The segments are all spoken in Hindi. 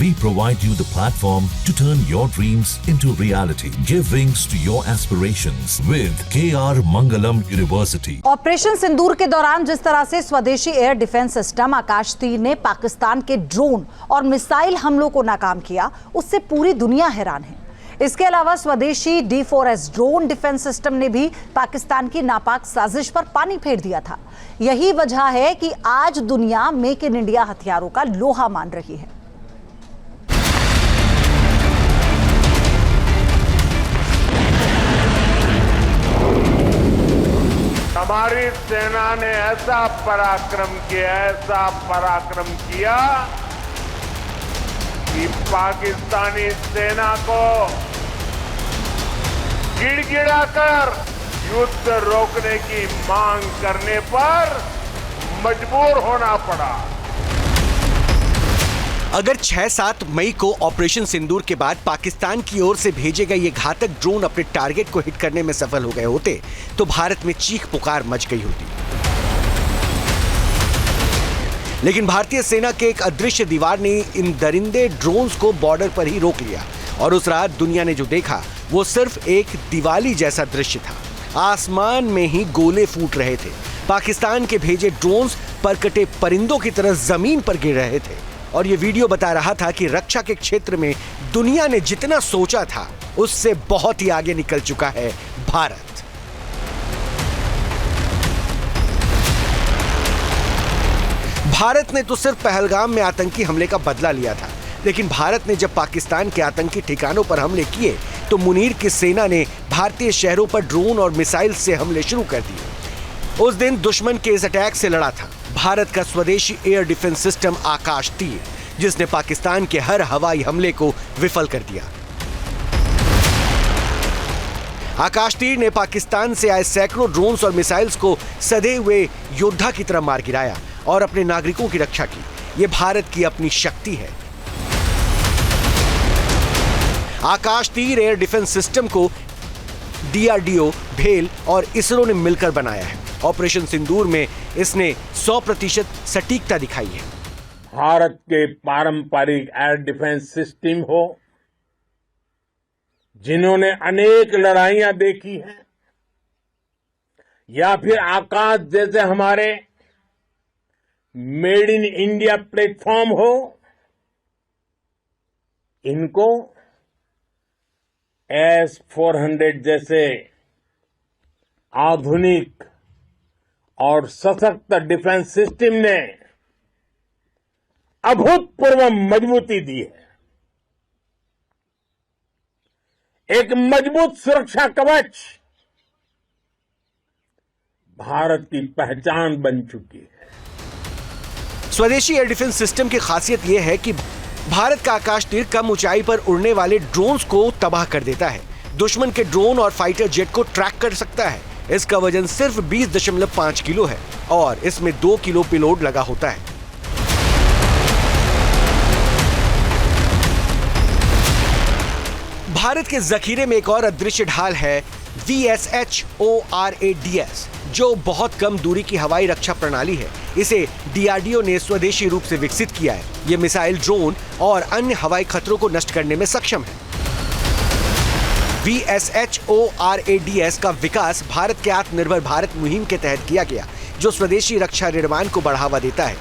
We provide you the platform to turn your dreams into reality. Give wings to your aspirations with KR Mangalam University. Operation Sindoor के दौरान जिस तरह से स्वदेशी एयर डिफेंस सिस्टम आकाश तीर ने पाकिस्तान के ड्रोन और मिसाइल हमलों को नाकाम किया, उससे पूरी दुनिया हैरान है। इसके अलावा स्वदेशी D4S ड्रोन डिफेंस सिस्टम ने भी पाकिस्तान की नापाक साजिश पर पानी फेर दिया था। यही वजह है कि आज दुनिया मेक इन इंडिया हथियारों का लोहा मान रही है। हमारी सेना ने ऐसा पराक्रम किया कि पाकिस्तानी सेना को गिड़गिड़ाकर युद्ध रोकने की मांग करने पर मजबूर होना पड़ा। अगर 6-7 मई को ऑपरेशन सिंदूर के बाद पाकिस्तान की ओर से भेजे गए ये घातक ड्रोन अपने टारगेट को हिट करने में सफल हो गए होते तो भारत में चीख पुकार मच गई होती। लेकिन भारतीय सेना के एक अदृश्य दीवार ने इन दरिंदे ड्रोन्स को बॉर्डर पर ही रोक लिया और उस रात दुनिया ने जो देखा वो सिर्फ एक दिवाली जैसा दृश्य था। आसमान में ही गोले फूट रहे थे। पाकिस्तान के भेजे ड्रोन्स परकटे परिंदों की तरह जमीन पर गिर रहे थे और ये वीडियो बता रहा था कि रक्षा के क्षेत्र में दुनिया ने जितना सोचा था उससे बहुत ही आगे निकल चुका है भारत। भारत ने तो सिर्फ पहलगाम में आतंकी हमले का बदला लिया था, लेकिन भारत ने जब पाकिस्तान के आतंकी ठिकानों पर हमले किए तो मुनीर की सेना ने भारतीय शहरों पर ड्रोन और मिसाइल से हमले शुरू कर दिए। उस दिन दुश्मन के इस अटैक से लड़ा था भारत का स्वदेशी एयर डिफेंस सिस्टम आकाश तीर, जिसने पाकिस्तान के हर हवाई हमले को विफल कर दिया। आकाश तीर ने पाकिस्तान से आए सैकड़ों ड्रोन्स और मिसाइल्स को सधे हुए योद्धा की तरह मार गिराया और अपने नागरिकों की रक्षा की। यह भारत की अपनी शक्ति है। आकाश तीर एयर डिफेंस सिस्टम को DRDO, भेल और इसरो ने मिलकर बनाया है। ऑपरेशन सिंदूर में इसने 100% सटीकता दिखाई है। भारत के पारंपरिक एयर डिफेंस सिस्टम हो, जिन्होंने अनेक लड़ाइयां देखी हैं, या फिर आकाश जैसे हमारे मेड इन इंडिया प्लेटफॉर्म हो, इनको S-400 जैसे आधुनिक और सशक्त डिफेंस सिस्टम ने अभूतपूर्व मजबूती दी है। एक मजबूत सुरक्षा कवच भारत की पहचान बन चुकी है। स्वदेशी एयर डिफेंस सिस्टम की खासियत यह है कि भारत का आकाश तीर कम ऊंचाई पर उड़ने वाले ड्रोन्स को तबाह कर देता है। दुश्मन के ड्रोन और फाइटर जेट को ट्रैक कर सकता है। इसका वजन सिर्फ 20.5 किलो है और इसमें 2 किलो पेलोड लगा होता है। भारत के जखीरे में एक और अदृश्य ढाल है VSHORADS, जो बहुत कम दूरी की हवाई रक्षा प्रणाली है। इसे DRDO ने स्वदेशी रूप से विकसित किया है। यह मिसाइल, ड्रोन और अन्य हवाई खतरों को नष्ट करने में सक्षम है। VSHORADS का विकास भारत के आत्मनिर्भर भारत मुहिम के तहत किया गया, जो स्वदेशी रक्षा निर्माण को बढ़ावा देता है।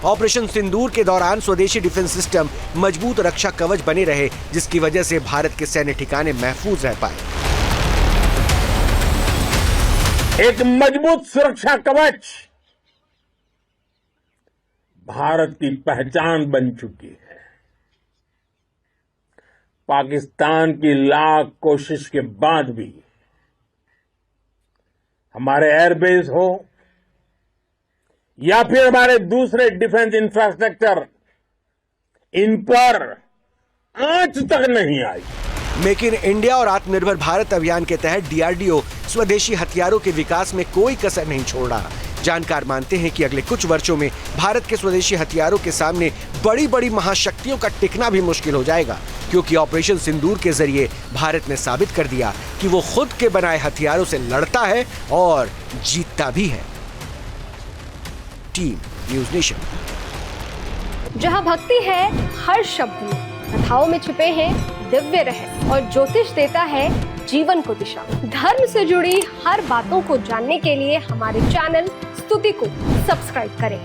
ऑपरेशन सिंदूर के दौरान स्वदेशी डिफेंस सिस्टम मजबूत रक्षा कवच बने रहे, जिसकी वजह से भारत के सैन्य ठिकाने महफूज रह पाए। एक मजबूत सुरक्षा कवच भारत की पहचान बन चुकी है। पाकिस्तान की लाख कोशिश के बाद भी हमारे एयरबेस हो या फिर हमारे दूसरे डिफेंस इंफ्रास्ट्रक्चर, इन पर आंच तक नहीं आई। मेक इन इंडिया और आत्मनिर्भर भारत अभियान के तहत DRDO स्वदेशी हथियारों के विकास में कोई कसर नहीं छोड़ रहा। जानकार मानते हैं कि अगले कुछ वर्षों में भारत के स्वदेशी हथियारों के सामने बड़ी बड़ी महाशक्तियों का टिकना भी मुश्किल हो जाएगा, क्योंकि ऑपरेशन सिंदूर के जरिए भारत ने साबित कर दिया कि वो खुद के बनाए हथियारों से लड़ता है और जीतता भी है। Team news nation. जहां भक्ति है हर शब्द में, कथाओं में छुपे हैं दिव्य रहस्य और ज्योतिष देता है जीवन को दिशा। धर्म से जुड़ी हर बातों को जानने के लिए हमारे चैनल स्तुति को सब्सक्राइब करें।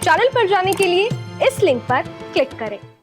चैनल पर जाने के लिए इस लिंक पर क्लिक करें।